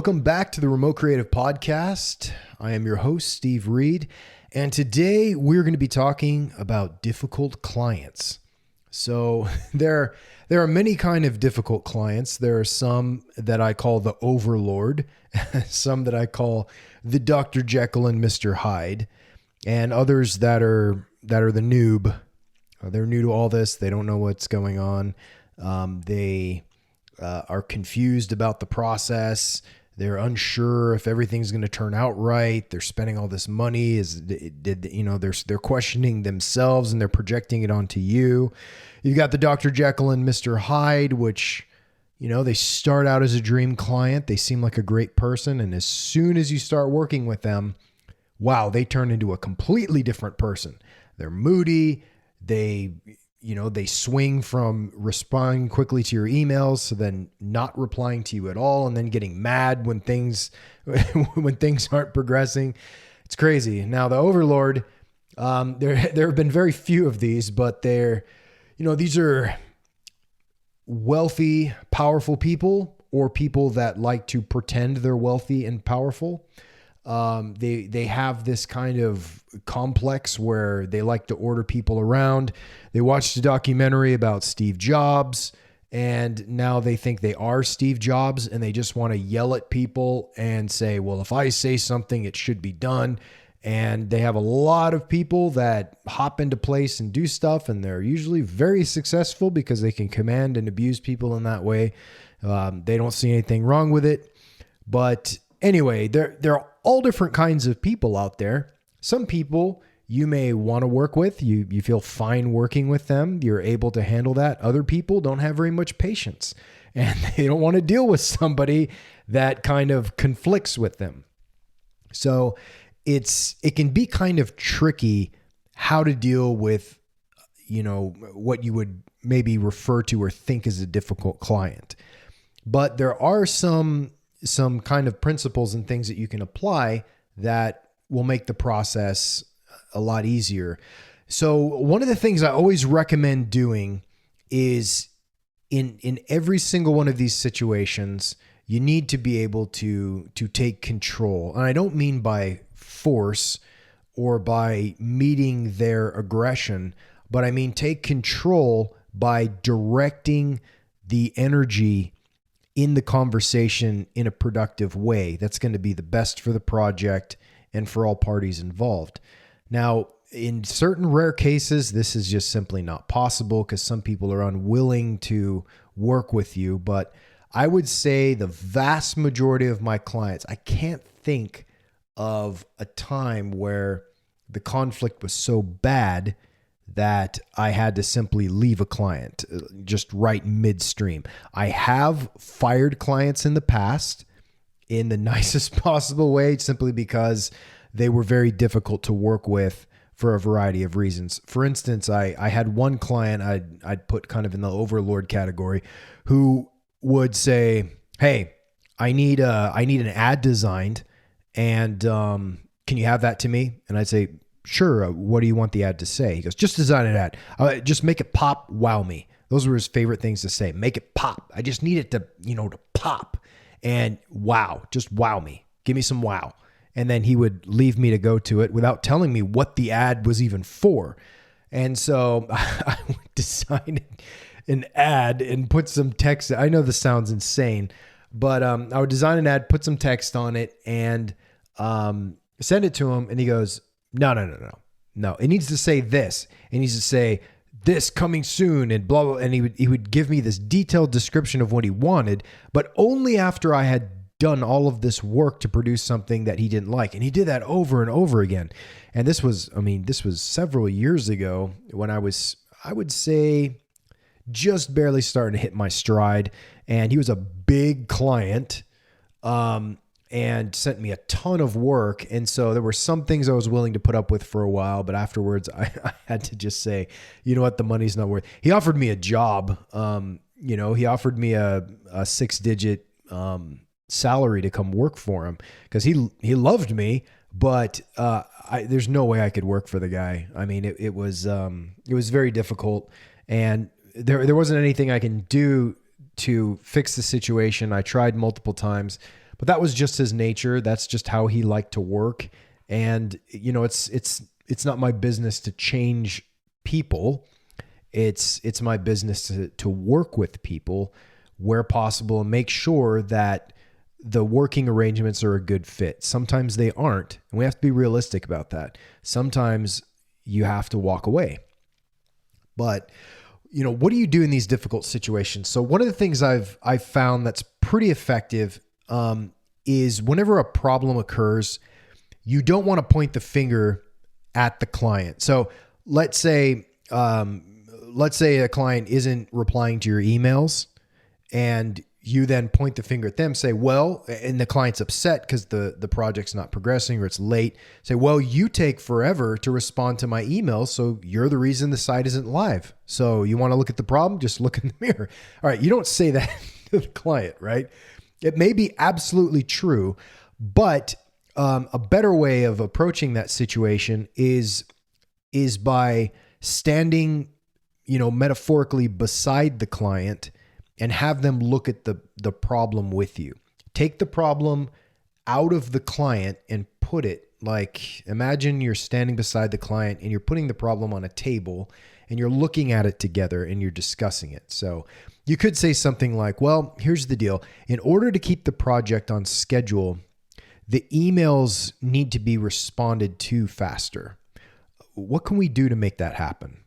Welcome back to the Remote Creative Podcast. I am your host, Steve Reed, and today we're going to be talking about difficult clients. So there are many kind of difficult clients. There are some that I call the overlord, some that I call the Dr. Jekyll and Mr. Hyde, and others that are the noob. They're new to all this. They don't know what's going on. They are confused about the process. They're unsure if everything's going to turn out right. They're spending all this money. They're questioning themselves and they're projecting it onto you. You've got the Dr. Jekyll and Mr. Hyde, which, they start out as a dream client. They seem like a great person. And as soon as you start working with them, wow, they turn into a completely different person. They're moody. They swing from responding quickly to your emails to then not replying to you at all, and then getting mad when things aren't progressing. It's crazy. Now the overlord, there have been very few of these, but these are wealthy, powerful people, or people that like to pretend they're wealthy and powerful. They have this kind of complex where they like to order people around. They watched a documentary about Steve Jobs, and now they think they are Steve Jobs, and they just want to yell at people and say, well, if I say something, it should be done. And they have a lot of people that hop into place and do stuff, and they're usually very successful because they can command and abuse people in that way. They don't see anything wrong with it. But anyway, there are all different kinds of people out there. Some people you may want to work with. You feel fine working with them. You're able to handle that. Other people don't have very much patience, and they don't want to deal with somebody that kind of conflicts with them. So it can be kind of tricky how to deal with, what you would maybe refer to or think is a difficult client. But there are some kind of principles and things that you can apply that will make the process a lot easier. So one of the things I always recommend doing is in every single one of these situations, you need to be able to take control. And I don't mean by force or by meeting their aggression, but I mean take control by directing the energy in the conversation in a productive way. That's going to be the best for the project and for all parties involved. Now, in certain rare cases, this is just simply not possible because some people are unwilling to work with you. But I would say the vast majority of my clients, I can't think of a time where the conflict was so bad that I had to simply leave a client just right midstream. I have fired clients in the past in the nicest possible way, simply because they were very difficult to work with for a variety of reasons. For instance, I had one client I'd put kind of in the overlord category who would say, hey, I need an ad designed, and can you have that to me? And I'd say, sure. What do you want the ad to say? He goes, just design an ad. Just make it pop. Wow me. Those were his favorite things to say. Make it pop. I just need it to pop and wow. Just wow me. Give me some wow. And then he would leave me to go to it without telling me what the ad was even for. And so I would design an ad and put some text. I know this sounds insane, but I would design an ad, put some text on it, and send it to him. And he goes, No. It needs to say this. It needs to say this coming soon and blah, blah. And he would give me this detailed description of what he wanted, but only after I had done all of this work to produce something that he didn't like. And he did that over and over again. And this was several years ago when I would say, just barely starting to hit my stride. And he was a big client. And sent me a ton of work. And so there were some things I was willing to put up with for a while, but afterwards I had to just say, you know what, the money's not worth. He offered me a job. He offered me a 6-digit salary to come work for him because he loved me, but there's no way I could work for the guy. I mean, it was very difficult, and there wasn't anything I can do to fix the situation. I tried multiple times. but that was just his nature. That's just how he liked to work. And, you know, it's not my business to change people. It's my business to work with people where possible and make sure that the working arrangements are a good fit. Sometimes they aren't, and we have to be realistic about that. Sometimes you have to walk away. But, you know, what do you do in these difficult situations? So one of the things I've found that's pretty effective is whenever a problem occurs, you don't want to point the finger at the client. So let's say a client isn't replying to your emails, and you then point the finger at them, say, well, and the client's upset because the project's not progressing or it's late. Say, well, you take forever to respond to my emails, so you're the reason the site isn't live. So you want to look at the problem? Just look in the mirror. All right, you don't say that to the client, right? It may be absolutely true, but a better way of approaching that situation is by standing, you know, metaphorically beside the client and have them look at the problem with you. Take the problem out of the client and put it, like, imagine you're standing beside the client and you're putting the problem on a table and you're looking at it together and you're discussing it. So you could say something like, well, here's the deal. In order to keep the project on schedule, the emails need to be responded to faster. What can we do to make that happen?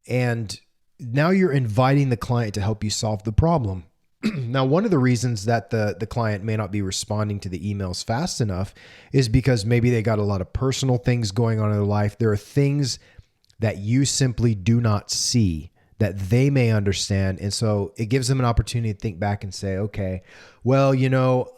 And now you're inviting the client to help you solve the problem. Now, one of the reasons that the client may not be responding to the emails fast enough is because maybe they got a lot of personal things going on in their life. There are things that you simply do not see that they may understand. And so it gives them an opportunity to think back and say, okay, well, you know,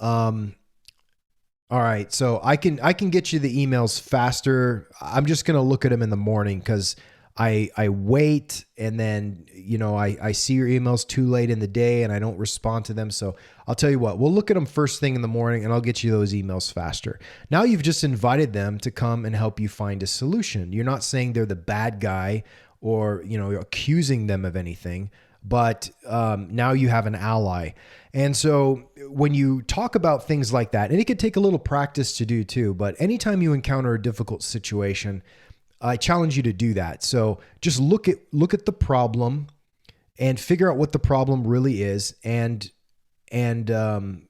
all right, so I can get you the emails faster. I'm just going to look at them in the morning because I wait, and then, you know, I see your emails too late in the day and I don't respond to them. So I'll tell you what, we'll look at them first thing in the morning and I'll get you those emails faster. Now you've just invited them to come and help you find a solution. You're not saying they're the bad guy or, you know, you're accusing them of anything, but now you have an ally. And so when you talk about things like that, and it could take a little practice to do too, but anytime you encounter a difficult situation, I challenge you to do that. So just look at the problem and figure out what the problem really is, and kind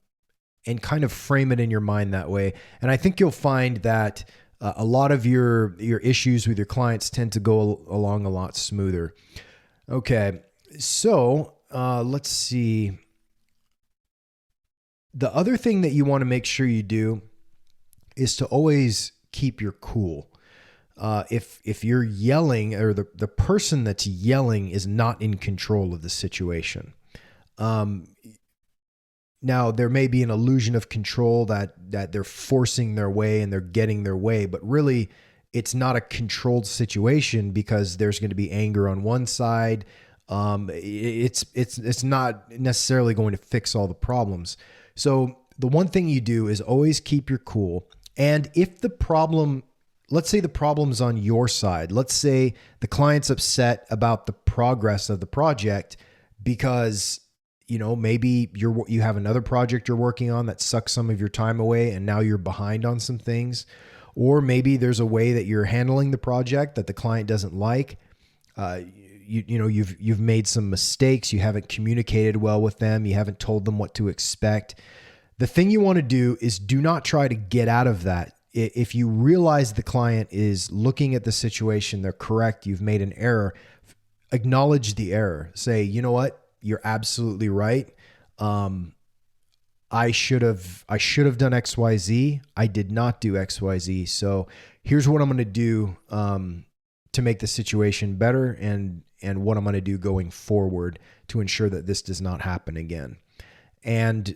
of frame it in your mind that way. And I think you'll find that a lot of your issues with your clients tend to go along a lot smoother. Okay, so let's see. The other thing that you want to make sure you do is to always keep your cool. If you're yelling, or the person that's yelling is not in control of the situation. Now there may be an illusion of control that they're forcing their way and they're getting their way, but really it's not a controlled situation because there's going to be anger on one side. It's not necessarily going to fix all the problems. So the one thing you do is always keep your cool. And if the problem, let's say the problem's on your side, let's say the client's upset about the progress of the project because, you know, maybe you have another project you're working on that sucks some of your time away and now you're behind on some things. Or maybe there's a way that you're handling the project that the client doesn't like. You've made some mistakes. You haven't communicated well with them. You haven't told them what to expect. The thing you want to do is do not try to get out of that. If you realize the client is looking at the situation, they're correct, you've made an error, acknowledge the error. Say, you know what? You're absolutely right. I should have done XYZ. I did not do XYZ. So here's what I'm going to do to make the situation better, and what I'm going to do going forward to ensure that this does not happen again. And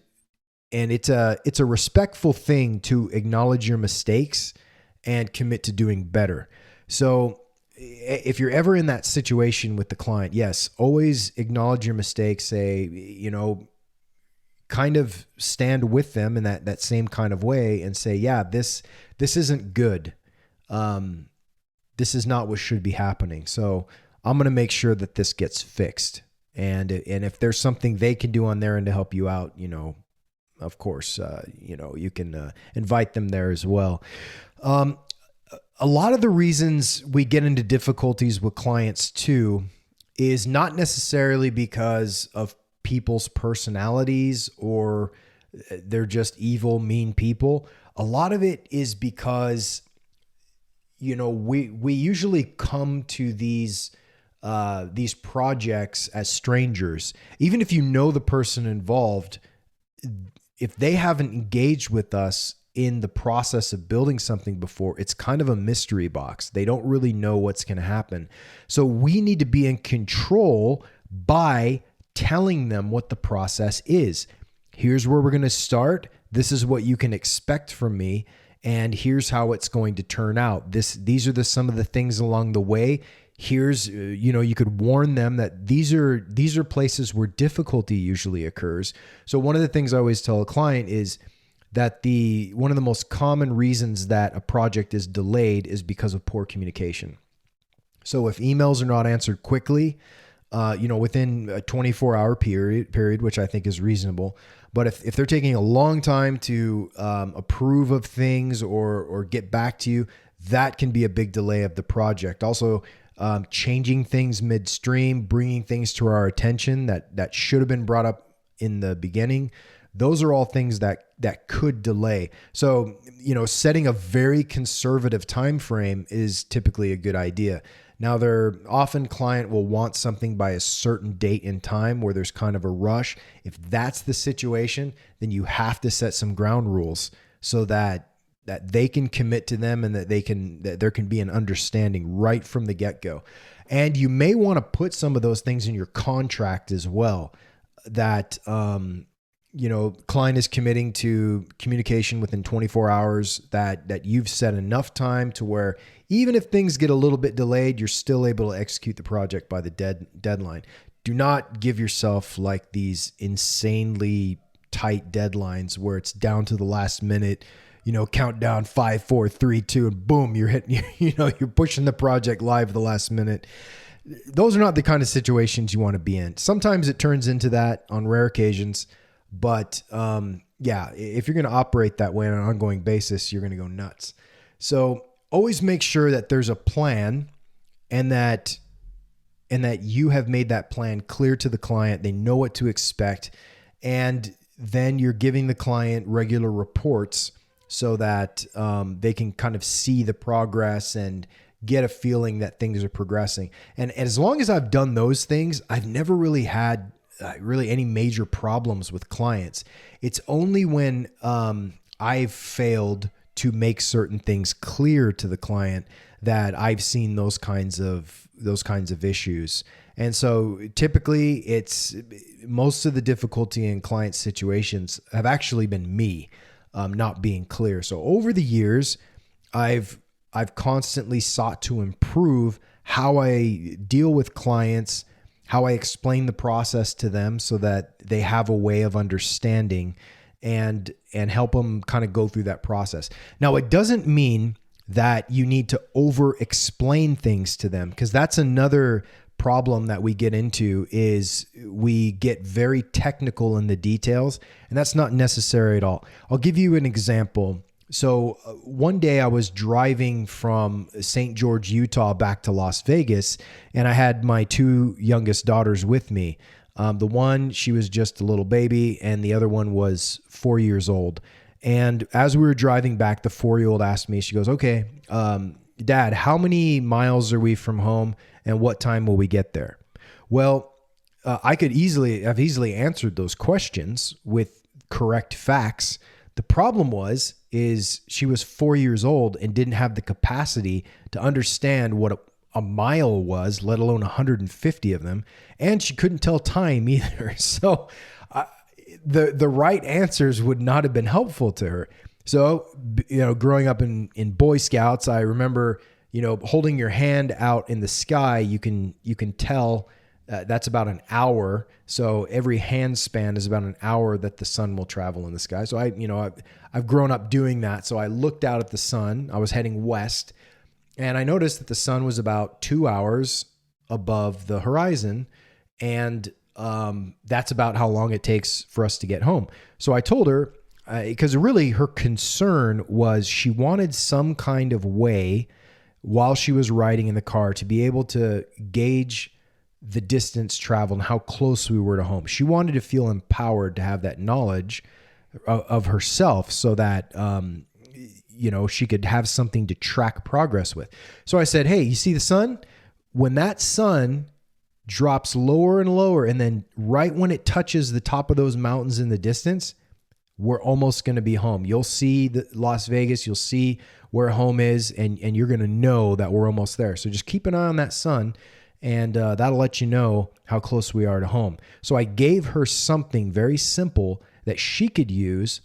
it's a respectful thing to acknowledge your mistakes and commit to doing better. So if you're ever in that situation with the client, yes, always acknowledge your mistakes. Say, you know, kind of stand with them in that same kind of way and say, yeah, this isn't good. This is not what should be happening. So I'm going to make sure that this gets fixed. And if there's something they can do on their end to help you out, you know, of course, you can invite them there as well. A lot of the reasons we get into difficulties with clients too is not necessarily because of people's personalities or they're just evil, mean people. A lot of it is because, we usually come to these projects as strangers. Even if you know the person involved, if they haven't engaged with us in the process of building something before, it's kind of a mystery box. They don't really know what's going to happen. So we need to be in control by telling them what the process is. Here's where we're going to start. This is what you can expect from me. And here's how it's going to turn out. These are some of the things along the way. Here's, you could warn them that these are places where difficulty usually occurs. So one of the things I always tell a client is that one of the most common reasons that a project is delayed is because of poor communication. So if emails are not answered quickly, within a 24-hour period, which I think is reasonable, but if they're taking a long time to approve of things or get back to you, that can be a big delay of the project. Also, changing things midstream, bringing things to our attention that should have been brought up in the beginning. Those are all things that could delay. So, setting a very conservative time frame is typically a good idea. Now, often client will want something by a certain date and time where there's kind of a rush. If that's the situation, then you have to set some ground rules so that they can commit to them and that there can be an understanding right from the get-go. And you may want to put some of those things in your contract as well, that client is committing to communication within 24 hours, that you've set enough time to where even if things get a little bit delayed, you're still able to execute the project by the deadline. Do not give yourself like these insanely tight deadlines where it's down to the last minute, countdown 5, 4, 3, 2, and boom, you're hitting, you're pushing the project live at the last minute. Those are not the kind of situations you want to be in. Sometimes it turns into that on rare occasions. But if you're going to operate that way on an ongoing basis, you're going to go nuts. So always make sure that there's a plan and that you have made that plan clear to the client. They know what to expect. And then you're giving the client regular reports so that they can kind of see the progress and get a feeling that things are progressing. And as long as I've done those things, I've never really had any major problems with clients. It's only when I've failed to make certain things clear to the client that I've seen those kinds of issues. And so typically it's most of the difficulty in client situations have actually been me not being clear. So over the years, I've constantly sought to improve how I deal with clients, how I explain the process to them so that they have a way of understanding and help them kind of go through that process. Now, it doesn't mean that you need to over explain things to them, because that's another problem that we get into is we get very technical in the details, and that's not necessary at all. I'll give you an example. So one day I was driving from St. George, Utah back to Las Vegas, and I had my 2 youngest daughters with me. The one, she was just a little baby, and the other one was 4 years old. And as we were driving back, the 4-year-old asked me, she goes, "Okay, Dad, how many miles are we from home, and what time will we get there?" Well, I could have easily answered those questions with correct facts. The problem is she was 4 years old and didn't have the capacity to understand what a mile was, let alone 150 of them. And she couldn't tell time either. So the right answers would not have been helpful to her. So, growing up in Boy Scouts, I remember, holding your hand out in the sky, you can tell that's about an hour. So every hand span is about an hour that the sun will travel in the sky. So I've grown up doing that. So I looked out at the sun. I was heading west, and I noticed that the sun was about 2 hours above the horizon. And that's about how long it takes for us to get home. So I told her, because really her concern was she wanted some kind of way while she was riding in the car to be able to gauge the distance traveled and how close we were to home. She wanted to feel empowered to have that knowledge of herself so that, she could have something to track progress with. So I said, hey, you see the sun? When that sun drops lower and lower, and then right when it touches the top of those mountains in the distance, we're almost going to be home. You'll see the Las Vegas, you'll see where home is, and you're going to know that we're almost there. So just keep an eye on that sun, and that'll let you know how close we are to home. So I gave her something very simple that she could use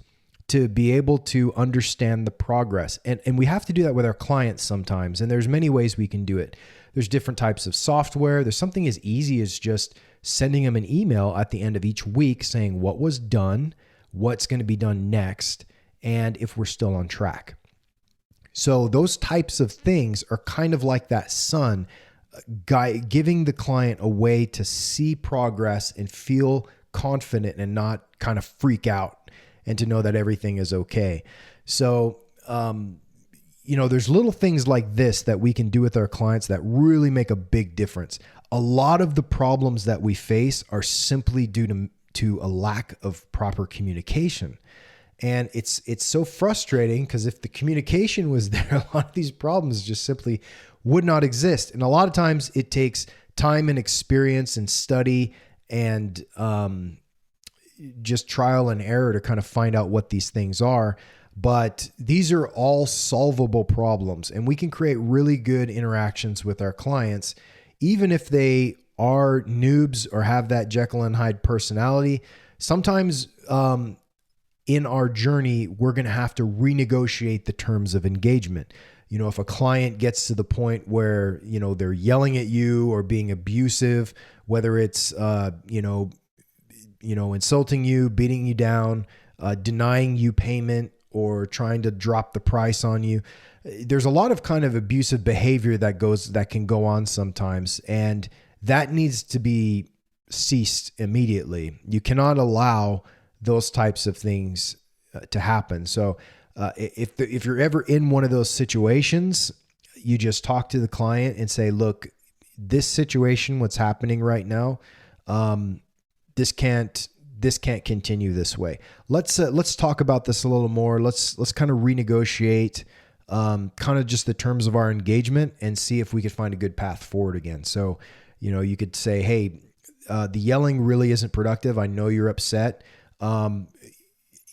to be able to understand the progress. And we have to do that with our clients sometimes, and there's many ways we can do it. There's different types of software. There's something as easy as just sending them an email at the end of each week saying what was done, what's going to be done next, and if we're still on track. So those types of things are kind of like that sun, giving the client a way to see progress and feel confident and not kind of freak out, and to know that everything is okay. So, there's little things like this that we can do with our clients that really make a big difference. A lot of the problems that we face are simply due to a lack of proper communication. And it's so frustrating because if the communication was there, a lot of these problems just simply would not exist. And a lot of times it takes time and experience and study and just trial and error to kind of find out what these things are. But these are all solvable problems, and we can create really good interactions with our clients, even if they are noobs or have that Jekyll and Hyde personality. Sometimes in our journey, we're going to have to renegotiate the terms of engagement. If a client gets to the point where, they're yelling at you or being abusive, whether it's, insulting you, beating you down, denying you payment, or trying to drop the price on you. There's a lot of kind of abusive behavior that can go on sometimes, and that needs to be ceased immediately. You cannot allow those types of things to happen. So if you're ever in one of those situations, you just talk to the client and say, look, this situation, what's happening right now, this can't continue this way. Let's talk about this a little more. Let's kind of renegotiate kind of just the terms of our engagement and see if we could find a good path forward again. So, you could say, hey, the yelling really isn't productive. I know you're upset.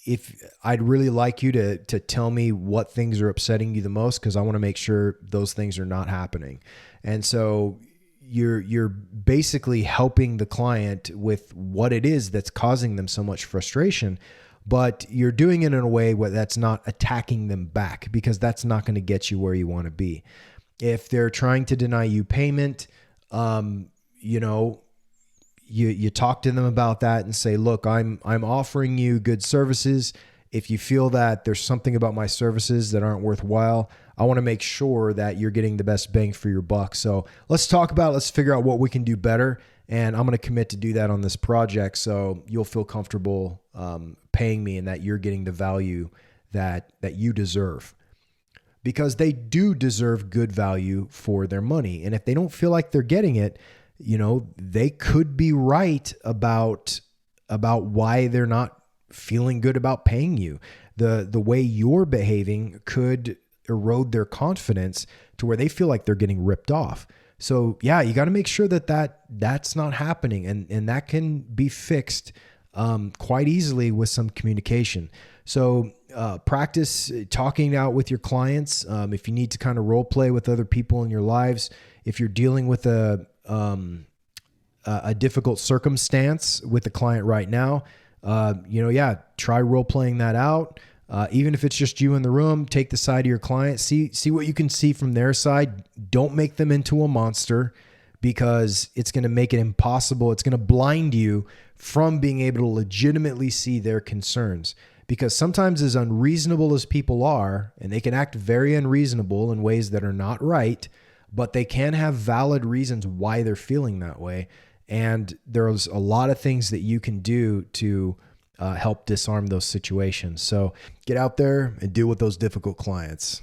If I'd really like you to tell me what things are upsetting you the most, because I want to make sure those things are not happening. And so you're basically helping the client with what it is that's causing them so much frustration, but you're doing it in a way where that's not attacking them back, because that's not going to get you where you want to be. If they're trying to deny you payment, you talk to them about that and say, look, I'm offering you good services. If you feel that there's something about my services that aren't worthwhile, I want to make sure that you're getting the best bang for your buck. So let's figure out what we can do better. And I'm going to commit to do that on this project, so you'll feel comfortable paying me and that you're getting the value that you deserve. Because they do deserve good value for their money. And if they don't feel like they're getting it, they could be right about why they're not feeling good about paying you. The way you're behaving could erode their confidence to where they feel like they're getting ripped off. So yeah, you got to make sure that's not happening, and that can be fixed quite easily with some communication. So practice talking out with your clients. If you need to kind of role play with other people in your lives, if you're dealing with a difficult circumstance with the client right now, try role playing that out. Even if it's just you in the room, take the side of your client, see what you can see from their side. Don't make them into a monster, because it's going to make it impossible. It's going to blind you from being able to legitimately see their concerns. Because sometimes, as unreasonable as people are, and they can act very unreasonable in ways that are not right, but they can have valid reasons why they're feeling that way. And there's a lot of things that you can do to help disarm those situations. So get out there and deal with those difficult clients.